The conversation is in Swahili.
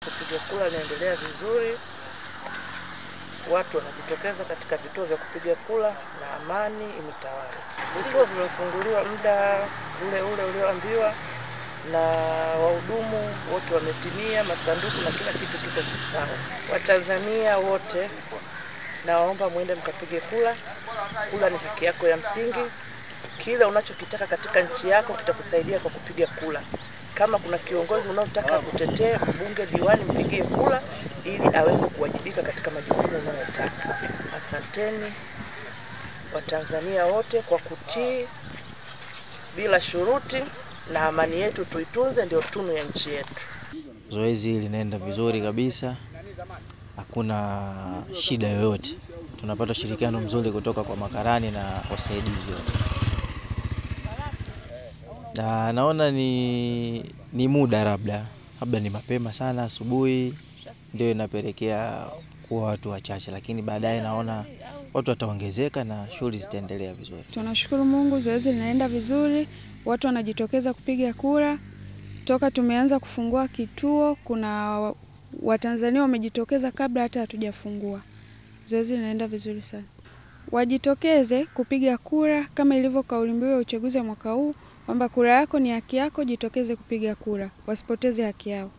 Kupiga kura inaendelea vizuri. Watu wanajitokeza katika vituo vya kupiga kura na amani imetawala. Vituo vimefunguliwa muda ule ulioambiwa na wahudumu wote wametimia, masanduku na kila kitu kiko sawa. Watanzania wote naomba muende mkapige kura. Kura ni haki yako ya msingi. Kila unachokitaka katika nchi yako kitakusaidia kwa kupiga kura. Kama kuna kiongozi unaotaka kutetea, mbunge, diwani, mpigie kura ili aweze kuwajibika katika majukumu unayotaka. Asanteni Watanzania wote kwa kutii bila shuruti, na amani yetu tuitunze, ndio tunu ya nchi yetu. Zoezi linaenda vizuri kabisa. Hakuna shida yoyote. Tunapata ushirikiano mzuri kutoka kwa makarani na wasaidizi wote. Na naona ni muda labda ni mapema sana asubuhi ndio inapelekea kuwa watu wachache, lakini baadaye naona watu wataongezeka na shughuli zitaendelea vizuri. Tunashukuru Mungu, zoezi linaenda vizuri, watu wanajitokeza kupiga kura. Toka tumeanza kufungua kituo, kuna Watanzania wamejitokeza kabla hata hatujafungua. Zoezi linaenda vizuri sana. Wajitokeze kupiga kura kama ilivyo kauli mbiu ya uchaguzi wa mwaka huu, kwamba kura yako ni haki yako, jitokeze kupiga kura, wasipoteze haki yao.